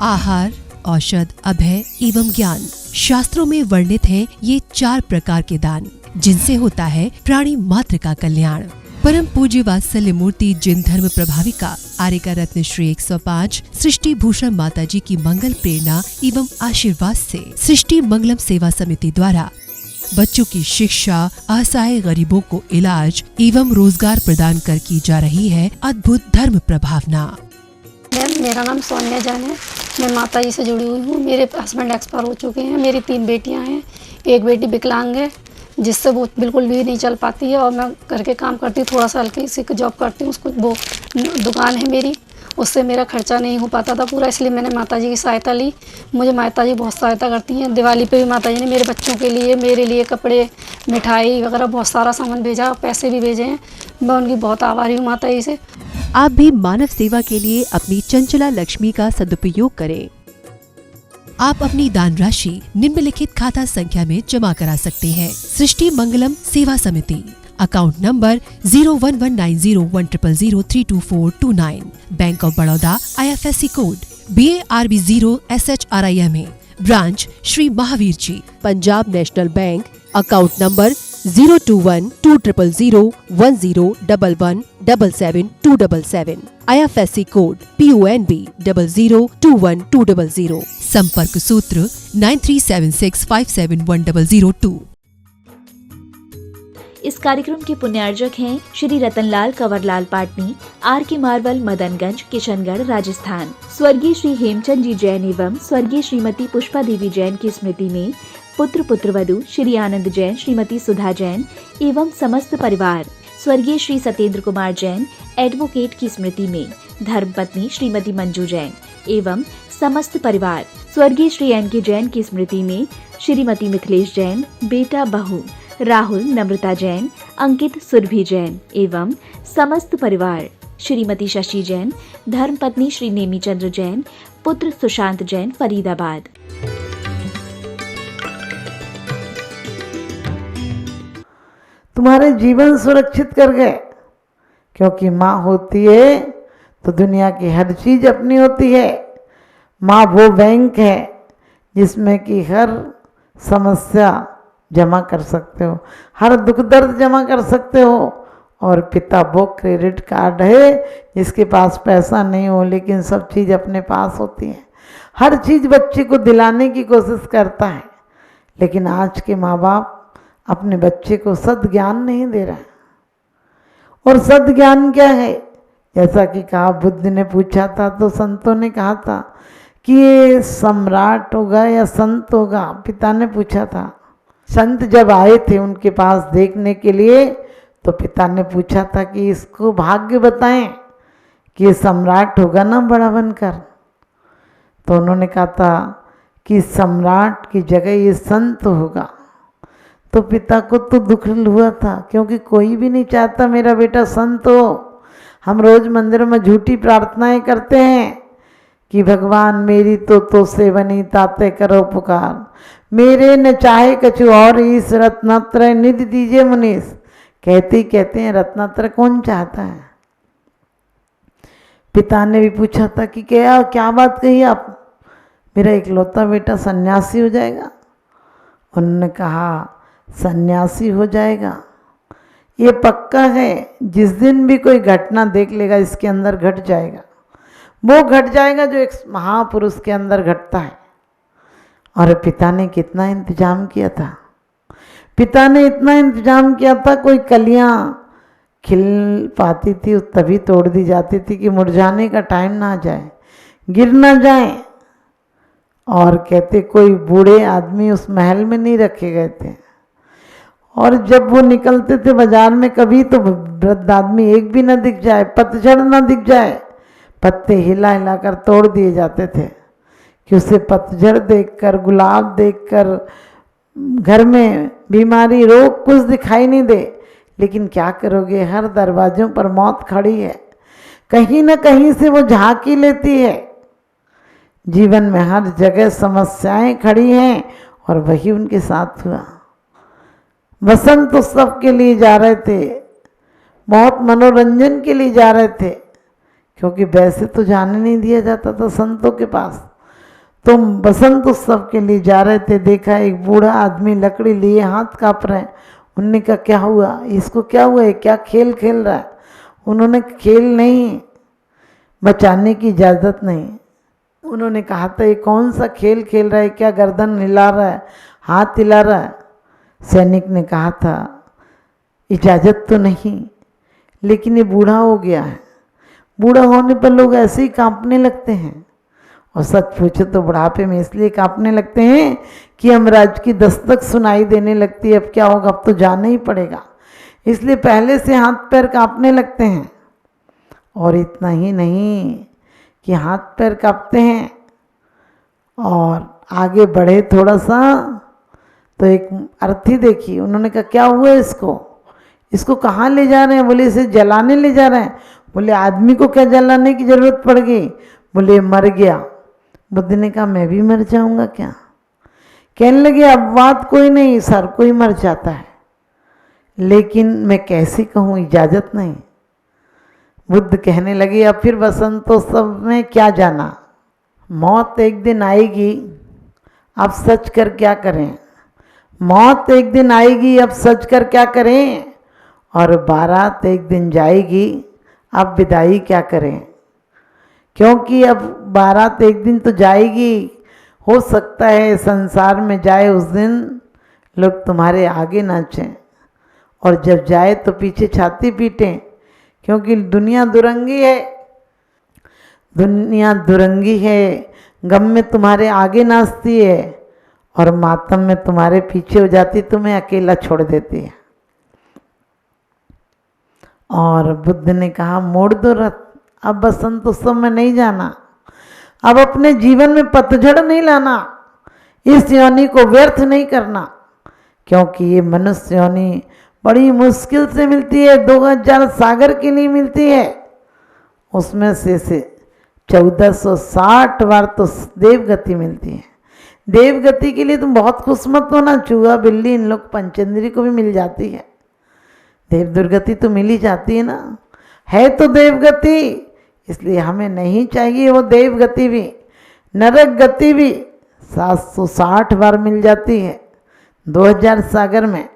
आहार, औषध, अभय एवं ज्ञान। शास्त्रों में वर्णित हैं ये 4 प्रकार के दान, जिनसे होता है प्राणी मात्र का कल्याण। परम पूज्य वात्सल्य मूर्ति जिन धर्म प्रभाविका आर्यका रत्न श्री 105 सृष्टि भूषण माता जी की मंगल प्रेरणा एवं आशीर्वाद से सृष्टि मंगलम सेवा समिति द्वारा बच्चों की शिक्षा, असहाय गरीबों को इलाज एवं रोजगार प्रदान कर की जा रही है अद्भुत धर्म प्रभावना। मेरा नाम सोनिया जान है। मैं माता जी से जुड़ी हुई हूँ। मेरे हस्बैंड एक्सपायर हो चुके हैं। मेरी 3 बेटियाँ हैं। एक बेटी विकलांग है, जिससे वो बिल्कुल भी नहीं चल पाती है, और मैं घर के काम करती हूँ, थोड़ा सा हल्की सी जॉब करती हूँ। उसको वो दुकान है मेरी, उससे मेरा खर्चा नहीं हो पाता था पूरा, इसलिए मैंने माता जी की सहायता ली। मुझे माता जी बहुत सहायता करती हैं। दिवाली पे भी माता जी ने मेरे बच्चों के लिए, मेरे लिए कपड़े, मिठाई वगैरह बहुत सारा सामान भेजा, पैसे भी भेजे हैं। मैं उनकी बहुत आभारी हूँ माता जी से। आप भी मानव सेवा के लिए अपनी चंचला लक्ष्मी का सदुपयोग करें। आप अपनी दान राशि निम्नलिखित खाता संख्या में जमा करा सकते हैं। सृष्टि Mangalam Seva Samiti, account number 01190100032429, bank of Baroda, IFSC code BARB 0SHRIMA, branch Shri Mahavir ji, Punjab national bank, account number 0212010117777, IFSC code PONB 0021200, संपर्क सूत्र 9376571002। इस कार्यक्रम के पुण्यार्जक हैं श्री रतनलाल कंवरलाल पाटनी, RK मार्बल, मदनगंज, किशनगढ़, राजस्थान। स्वर्गीय श्री हेमचंद जी जैन एवं स्वर्गीय श्रीमती पुष्पा देवी जैन की स्मृति में पुत्र पुत्रवधू श्री आनंद जैन, श्रीमती सुधा जैन एवं समस्त परिवार। स्वर्गीय श्री सत्येंद्र कुमार जैन एडवोकेट की स्मृति में धर्मपत्नी श्रीमती मंजू जैन एवं समस्त परिवार। स्वर्गीय श्री NK जैन की स्मृति में श्रीमती मिथिलेश जैन, बेटा बहू राहुल नम्रता जैन, अंकित सुरभि जैन एवं समस्त परिवार। श्रीमती शशि जैन, धर्मपत्नी श्री नेमी चंद्र जैन, पुत्र सुशांत जैन, फरीदाबाद। तुम्हारे जीवन सुरक्षित कर गए, क्योंकि माँ होती है तो दुनिया की हर चीज अपनी होती है। माँ वो बैंक है जिसमें कि हर समस्या जमा कर सकते हो, हर दुख दर्द जमा कर सकते हो। और पिता वो क्रेडिट कार्ड है जिसके पास पैसा नहीं हो लेकिन सब चीज़ अपने पास होती है। हर चीज़ बच्चे को दिलाने की कोशिश करता है, लेकिन आज के माँ बाप अपने बच्चे को सद्ज्ञान नहीं दे रहा है। और सद्ज्ञान क्या है? जैसा कि कहा, बुद्ध ने पूछा था तो संतों ने कहा था कि ये सम्राट होगा या संत होगा। पिता ने पूछा था। संत जब आए थे उनके पास देखने के लिए, तो पिता ने पूछा था कि इसको भाग्य बताएं कि ये सम्राट होगा ना बड़ा बनकर। तो उन्होंने कहा था कि सम्राट की जगह ये संत होगा। तो पिता को तो दुख हुआ था, क्योंकि कोई भी नहीं चाहता मेरा बेटा संत हो। हम रोज मंदिर में झूठी प्रार्थनाएं करते हैं कि भगवान मेरी तो सेवनी ताते करो पुकार, मेरे न चाहे कछु और इस रत्नत्रय निधि दीजिए मुनीस। कहते हैं रत्नत्रय कौन चाहता है? पिता ने भी पूछा था कि क्या बात कही आप, मेरा इकलौता बेटा सन्यासी हो जाएगा? उन्होंने कहा सन्यासी हो जाएगा ये पक्का है। जिस दिन भी कोई घटना देख लेगा इसके अंदर घट जाएगा, वो घट जाएगा जो एक महापुरुष के अंदर घटता है। और पिता ने कितना इंतजाम किया था। पिता ने इतना इंतजाम किया था, कोई कलियां खिल पाती थी तभी तोड़ दी जाती थी कि मुरझाने का टाइम ना जाए, गिर ना जाए। और कहते कोई बूढ़े आदमी उस महल में नहीं रखे गए थे। और जब वो निकलते थे बाजार में, कभी तो वृद्ध आदमी एक भी ना दिख जाए, पतझड़ ना दिख जाए, पत्ते हिला हिला कर तोड़ दिए जाते थे कि उसे पतझड़ देखकर, गुलाब देखकर घर में बीमारी, रोग कुछ दिखाई नहीं दे। लेकिन क्या करोगे, हर दरवाजों पर मौत खड़ी है, कहीं ना कहीं से वो झांकी लेती है। जीवन में हर जगह समस्याएं खड़ी हैं, और वही उनके साथ हुआ। वसंत उत्सव के लिए जा रहे थे, बहुत मनोरंजन के लिए जा रहे थे, क्योंकि वैसे तो जाने नहीं दिया जाता था संतों के पास। तुम बसंत उत्सव के लिए जा रहे थे, देखा एक बूढ़ा आदमी लकड़ी लिए हाथ काँप रहे हैं। उन्होंने कहा क्या हुआ, इसको क्या हुआ है, क्या खेल खेल रहा है? उन्होंने खेल नहीं, बचाने की इजाज़त नहीं। उन्होंने कहा था ये कौन सा खेल खेल रहा है, क्या गर्दन हिला रहा है, हाथ हिला रहा है? सैनिक ने कहा था इजाज़त तो नहीं, लेकिन ये बूढ़ा हो गया है। बूढ़ा होने पर लोग ऐसे ही कांपने लगते हैं, और सच पूछो तो बुढ़ापे में इसलिए कांपने लगते हैं कि यमराज की दस्तक सुनाई देने लगती है। अब क्या होगा, अब तो जाना ही पड़ेगा, इसलिए पहले से हाथ पैर कांपने लगते हैं। और इतना ही नहीं कि हाथ पैर कांपते हैं और आगे बढ़े थोड़ा सा तो एक अर्थी देखी। उन्होंने कहा क्या हुआ इसको कहाँ ले जा रहे हैं? बोले इसे जलाने ले जा रहे हैं। बोले आदमी को क्या जलाने की जरूरत पड़ गई? बोले मर गया। बुद्ध ने कहा मैं भी मर जाऊंगा क्या? कहने लगे अब बात कोई नहीं, सर कोई मर जाता है, लेकिन मैं कैसे कहूँ, इजाज़त नहीं। बुद्ध कहने लगे अब फिर वसंतोत्सव में क्या जाना, मौत एक दिन आएगी, अब सच कर क्या करें? मौत एक दिन आएगी, अब सच कर क्या करें? और बारात एक दिन जाएगी, अब विदाई क्या करें? क्योंकि अब बारात एक दिन तो जाएगी, हो सकता है संसार में जाए उस दिन लोग तुम्हारे आगे नाचें, और जब जाए तो पीछे छाती पीटें, क्योंकि दुनिया दुरंगी है। दुनिया दुरंगी है, गम में तुम्हारे आगे नाचती है और मातम में तुम्हारे पीछे हो जाती, तुम्हें अकेला छोड़ देती है। और बुद्ध ने कहा मोड़ दो रथ, अब बसंत उत्सव में नहीं जाना, अब अपने जीवन में पतझड़ नहीं लाना, इस योनि को व्यर्थ नहीं करना, क्योंकि ये मनुष्य योनि बड़ी मुश्किल से मिलती है, 2000 सागर के लिए मिलती है, उसमें से 1460 बार तो देवगति मिलती है। देवगति के लिए तुम बहुत खुशमत होना, चूहा बिल्ली इन लोग पंचेंद्री को भी मिल जाती है, देव दुर्गति तो मिल ही जाती है ना, है तो देवगति, इसलिए हमें नहीं चाहिए वो देवगति भी। नरक गति भी 760 बार मिल जाती है 2000 सागर में,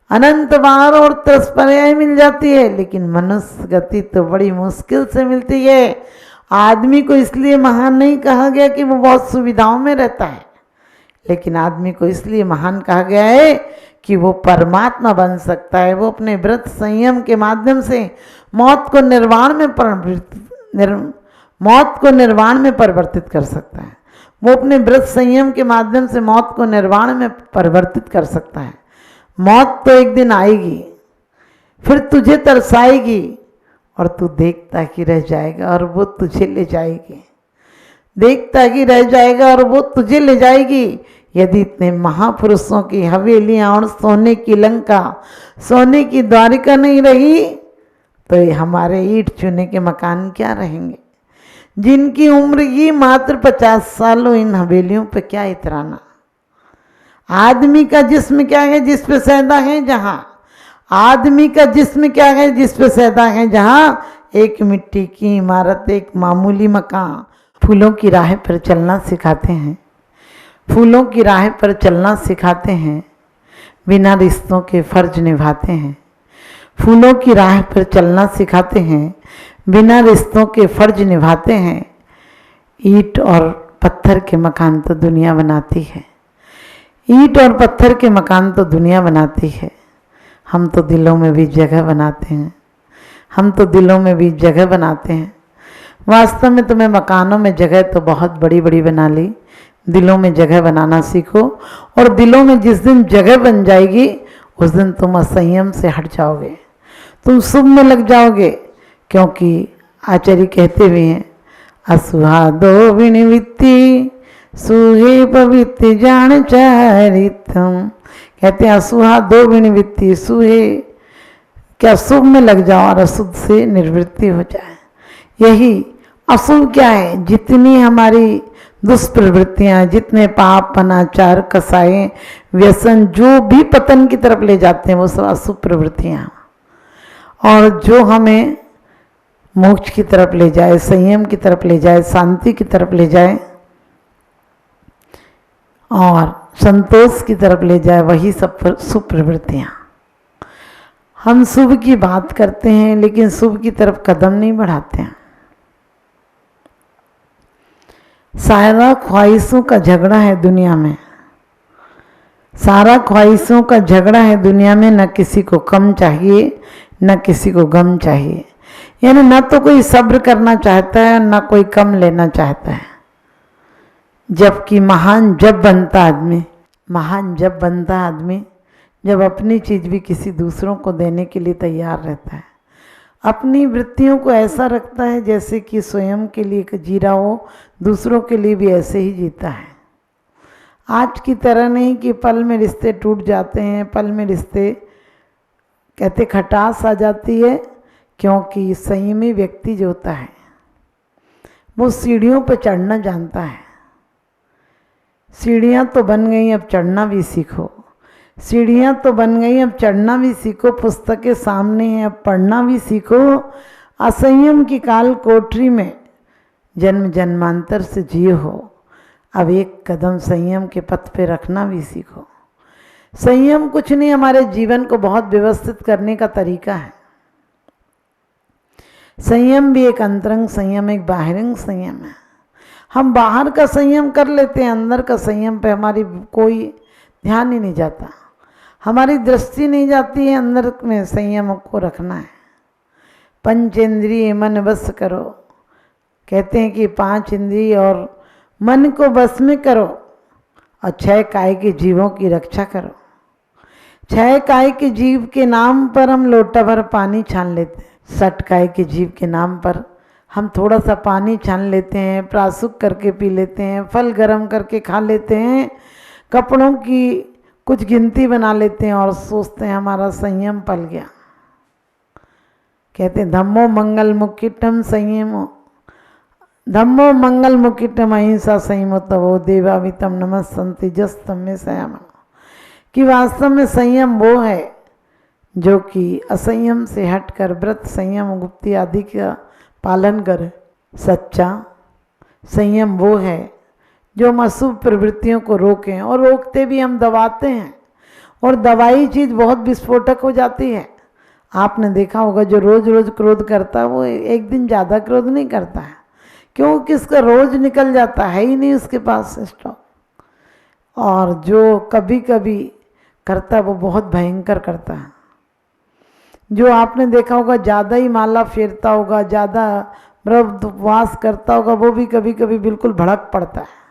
अनंत बार और 10 पर्याय मिल जाती है, लेकिन मनुष्य गति तो बड़ी मुश्किल से मिलती है। आदमी को इसलिए महान नहीं कहा गया कि वो बहुत सुविधाओं में रहता है, लेकिन आदमी को इसलिए महान कहा गया है कि वो परमात्मा बन सकता है। वो अपने व्रत संयम के माध्यम से मौत को निर्वाण में परिवर्तित कर सकता है। वो अपने व्रत संयम के माध्यम से मौत को निर्वाण में परिवर्तित कर सकता है। मौत तो एक दिन आएगी, फिर तुझे तरसाएगी और तू देखता ही रह जाएगा और वो तुझे ले जाएगी, देखता ही रह जाएगा और वो तुझे ले जाएगी। यदि इतने महापुरुषों की हवेलियां और सोने की लंका, सोने की द्वारिका नहीं रही तो ये हमारे ईंट चूने के मकान क्या रहेंगे? जिनकी उम्र ही मात्र 50 साल हो, इन हवेलियों पे क्या इतराना। आदमी का जिस्म क्या है जिस पे सैदा है जहां, आदमी का जिस्म क्या है जिस पे सैदा है जहां, एक मिट्टी की इमारत, एक मामूली मकान। फूलों की राह पर चलना सिखाते हैं, फूलों की राह पर चलना सिखाते हैं, बिना रिश्तों के फर्ज निभाते हैं। फूलों की राह पर चलना सिखाते हैं, बिना रिश्तों के फर्ज निभाते हैं। ईंट और पत्थर के मकान तो दुनिया बनाती है, ईंट और पत्थर के मकान तो दुनिया बनाती है। हम तो दिलों में भी जगह बनाते हैं, हम तो दिलों में भी जगह बनाते हैं। वास्तव में तुम्हें मकानों में जगह तो बहुत बड़ी बड़ी बना ली, दिलों में जगह बनाना सीखो। और दिलों में जिस दिन जगह बन जाएगी उस दिन तुम असंयम से हट जाओगे, तुम शुभ में लग जाओगे। क्योंकि आचार्य कहते हुए हैं असुहादो विनिवित्ति सुहे पवित्र जान चारितम, कहते हैं असुहादो विनिवित्ति, सुहे क्या शुभ में लग जाओ और अशुभ से निवृत्ति हो जाए। यही अशुभ क्या है, जितनी हमारी दुष्प्रवृत्तियाँ, जितने पाप अनाचार कसाए व्यसन जो भी पतन की तरफ ले जाते हैं वो सब अशुभ प्रवृत्तियाँ, और जो हमें मोक्ष की तरफ ले जाए, संयम की तरफ ले जाए, शांति की तरफ ले जाए और संतोष की तरफ ले जाए, वही सब शुभ प्रवृत्तियाँ। हम शुभ की बात करते हैं लेकिन शुभ की तरफ कदम नहीं बढ़ाते हैं। सारा ख्वाहिशों का झगड़ा है दुनिया में, सारा ख्वाहिशों का झगड़ा है दुनिया में। न किसी को कम चाहिए न किसी को गम चाहिए, यानी न तो कोई सब्र करना चाहता है न कोई कम लेना चाहता है। जबकि महान जब बनता आदमी जब अपनी चीज़ भी किसी दूसरों को देने के लिए तैयार रहता है, अपनी वृत्तियों को ऐसा रखता है जैसे कि स्वयं के लिए जी रहा हो, दूसरों के लिए भी ऐसे ही जीता है। आज की तरह नहीं कि पल में रिश्ते टूट जाते हैं, पल में रिश्ते कहते खटास आ जाती है, क्योंकि संयमी व्यक्ति जो होता है वो सीढ़ियों पर चढ़ना जानता है। सीढ़ियाँ तो बन गई, अब चढ़ना भी सीखो। सीढ़ियाँ तो बन गई, अब चढ़ना भी सीखो। पुस्तकें सामने हैं, अब पढ़ना भी सीखो। असंयम की काल कोठरी में जन्म जन्मांतर से जियो हो, अब एक कदम संयम के पथ पे रखना भी सीखो। संयम कुछ नहीं, हमारे जीवन को बहुत व्यवस्थित करने का तरीका है। संयम भी एक अंतरंग संयम, एक बाहरंग संयम है। हम बाहर का संयम कर लेते हैं, अंदर का संयम पे हमारी कोई ध्यान ही नहीं जाता, हमारी दृष्टि नहीं जाती है। अंदर में संयम को रखना है। पंचेंद्रिय मन बस करो, कहते हैं कि 5 इंद्रिय और मन को बस में करो और 6 काय के जीवों की रक्षा करो। 6 काय के जीव के नाम पर हम लोटा भर पानी छान लेते हैं, 60 काय के जीव के नाम पर हम थोड़ा सा पानी छान लेते हैं, प्रासुक करके पी लेते हैं, फल गर्म करके खा लेते हैं, कपड़ों की कुछ गिनती बना लेते हैं और सोचते हैं हमारा संयम पल गया। कहते हैं धम्मो मंगल मुकिटम संयमो, धम्मो मंगल मुकिटम अहिंसा संयमो तवो देवावितम नमस्सन्ति जस्तम में संयम। कि वास्तव में संयम वो है जो कि असंयम से हटकर व्रत संयम गुप्ती आदि का पालन करे। सच्चा संयम वो है जो हम अशुभ प्रवृत्तियों को रोकें, और रोकते भी हम दबाते हैं, और दवाई चीज़ बहुत विस्फोटक हो जाती है। आपने देखा होगा जो रोज़ रोज़ क्रोध करता है वो एक दिन ज़्यादा क्रोध नहीं करता है, क्योंकि उसका रोज़ निकल जाता है ही नहीं उसके पास स्टॉक। और जो कभी कभी करता है वो बहुत भयंकर करता है। जो आपने देखा होगा ज़्यादा ही माला फेरता होगा, ज़्यादा व्रत उपवास करता होगा, वो भी कभी कभी बिल्कुल भड़क पड़ता है।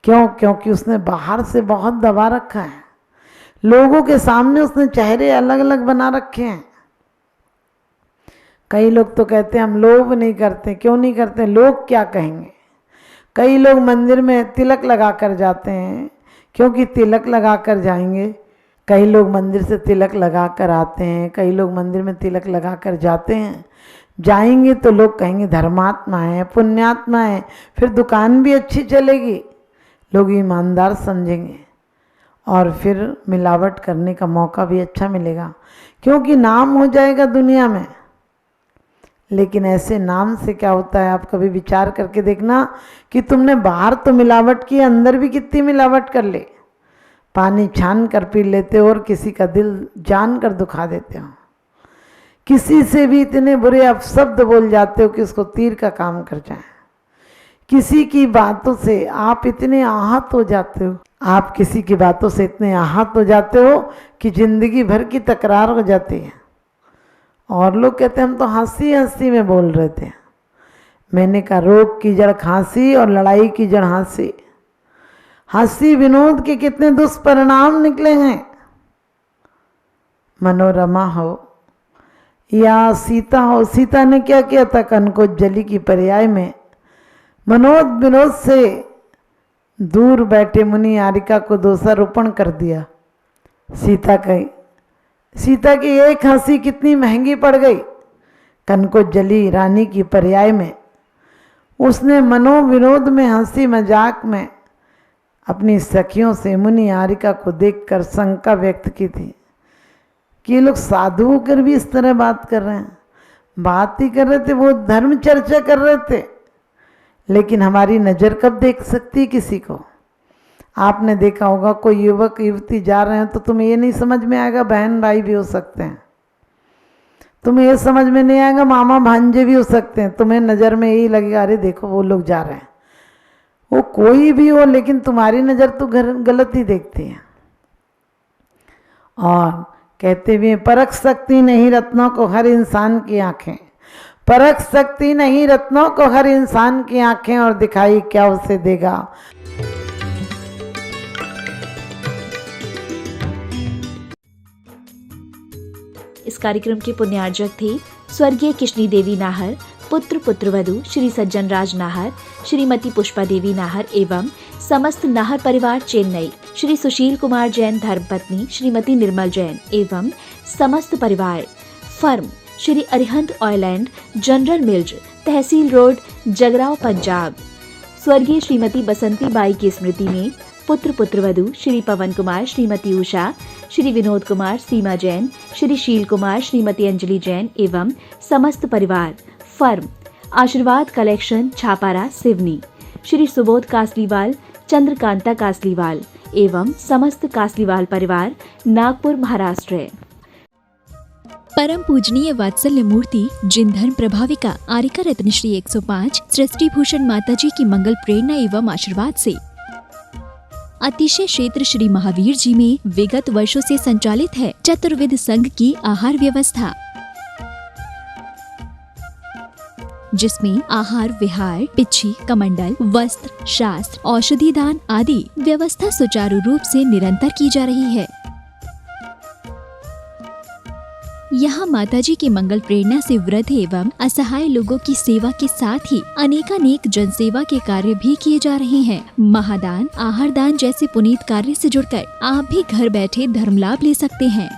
क्यों? क्योंकि उसने बाहर से बहुत दबा रखा है, लोगों के सामने उसने चेहरे अलग अलग बना रखे हैं। कई लोग तो कहते हैं हम लोभ नहीं करते। क्यों नहीं करते? लोग क्या कहेंगे। कई लोग मंदिर में तिलक लगा कर जाते हैं, क्योंकि तिलक लगा कर जाएंगे। कई लोग मंदिर से तिलक लगा कर आते हैं, कई लोग मंदिर में तिलक लगा कर जाते हैं। जाएंगे तो लोग कहेंगे धर्मात्मा है, पुण्यात्मा है, फिर दुकान भी अच्छी चलेगी, लोग ईमानदार समझेंगे, और फिर मिलावट करने का मौका भी अच्छा मिलेगा, क्योंकि नाम हो जाएगा दुनिया में। लेकिन ऐसे नाम से क्या होता है, आप कभी विचार करके देखना कि तुमने बाहर तो मिलावट की, अंदर भी कितनी मिलावट कर ले। पानी छान कर पी लेते हो और किसी का दिल जान कर दुखा देते हो। किसी से भी इतने बुरे अपशब्द बोल जाते हो कि उसको तीर का काम कर जाए। किसी की बातों से आप इतने आहत हो जाते हो, आप किसी की बातों से इतने आहत हो जाते हो कि जिंदगी भर की तकरार हो जाती है। और लोग कहते हैं हम तो हंसी हंसी में बोल रहे थे। मैंने कहा रोग की जड़ खांसी और लड़ाई की जड़ हंसी। हंसी विनोद के कितने दुष्परिणाम निकले हैं। मनोरमा हो या सीता हो, सीता ने क्या किया था, कनकोज्जली की पर्याय में मनोद विनोद से दूर बैठे मुनि आरिका को दोषारोपण कर दिया। सीता की एक हंसी कितनी महंगी पड़ गई। कनकोज्जली रानी की पर्याय में उसने मनोविनोद में, हंसी मजाक में अपनी सखियों से मुनि आरिका को देखकर शंका व्यक्त की थी कि ये लोग साधु होकर भी इस तरह बात कर रहे हैं। बात ही कर रहे थे, वो धर्म चर्चा कर रहे थे, लेकिन हमारी नज़र कब देख सकती है किसी को। आपने देखा होगा कोई युवक युवती जा रहे हैं तो तुम्हें ये नहीं समझ में आएगा बहन भाई भी हो सकते हैं, तुम्हें ये समझ में नहीं आएगा मामा भांजे भी हो सकते हैं, तुम्हें नज़र में यही लगेगा अरे देखो वो लोग जा रहे हैं, वो कोई भी हो लेकिन तुम्हारी नज़र तो गलत ही देखती है। और कहते भी हैं परख सकती नहीं रत्नों को हर इंसान की आंखें, परख सकती नहीं रत्नों को हर इंसान की आंखें, और दिखाई क्या उसे देगा। इस कार्यक्रम के पुण्यार्जक थे स्वर्गीय किशनी देवी नाहर, पुत्र पुत्रवधू श्री सज्जन राज नाहर, श्रीमती पुष्पा देवी नाहर एवं समस्त नाहर परिवार चेन्नई, श्री सुशील कुमार जैन धर्मपत्नी श्रीमती निर्मल जैन एवं समस्त परिवार, firm Shri Arihant oil and general mills, तहसील रोड, जगराव, पंजाब। स्वर्गीय श्रीमती बसंती बाई की स्मृति में पुत्र पुत्रवधू श्री पवन कुमार, श्रीमती उषा, श्री विनोद कुमार, सीमा जैन, श्री शील कुमार, श्रीमती अंजलि जैन एवं समस्त परिवार, फर्म आशीर्वाद कलेक्शन, छापारा, सिवनी, श्री सुबोध कासलीवाल, चंद्रकांता कासलीवाल एवं समस्त कासलीवाल परिवार, नागपुर, महाराष्ट्र। परम पूजनीय वात्सल्य मूर्ति जिन धर्म प्रभाविका आरिका रत्नश्री 105 सृष्टि भूषण माताजी की मंगल प्रेरणा एवं आशीर्वाद से अतिशय क्षेत्र श्री महावीर जी में विगत वर्षों से संचालित है चतुर्विध संघ की आहार व्यवस्था, जिसमें आहार विहार, पिच्छी, कमंडल, वस्त्र, शास्त्र, औषधि दान आदि व्यवस्था सुचारू रूप से निरंतर की जा रही है। यहाँ माताजी की मंगल प्रेरणा से वृद्ध एवं असहाय लोगों की सेवा के साथ ही अनेकानेक जनसेवा के कार्य भी किए जा रहे हैं। महादान, आहार दान जैसे पुनीत कार्य से जुड़कर आप भी घर बैठे धर्म लाभ ले सकते हैं।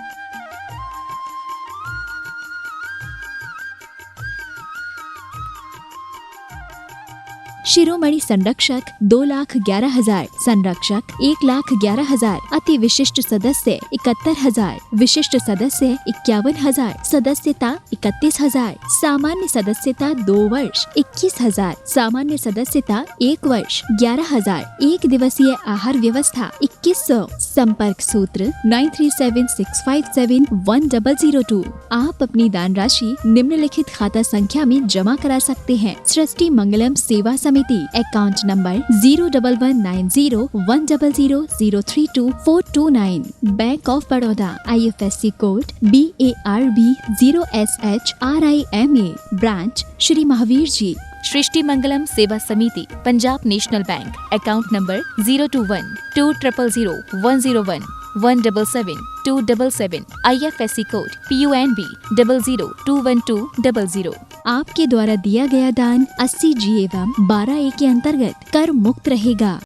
शिरोमणि संरक्षक 2,11,000, संरक्षक 1,11,000, अति विशिष्ट सदस्य 71,000, विशिष्ट सदस्य 51,000, सदस्यता 31,000, सामान्य सदस्यता 2 वर्ष 21,000, सामान्य सदस्यता 1 वर्ष 11,000, एक दिवसीय आहार व्यवस्था 2100, संपर्क सूत्र 9376571002। आप अपनी दान राशि निम्नलिखित खाता संख्या में जमा करा सकते हैं। सृष्टि Mangalam Seva Samiti, account number 011901000032429, bank of Baroda, IFSC code BARB 0SHRIMA, branch Shri Mahavir ji. Srishti Mangalam Seva Samiti, Punjab national bank, account number 021-2001-177-277, IFSC code PUNB 0021200। आपके द्वारा दिया गया दान 80G एवं 12A के अंतर्गत कर मुक्त रहेगा।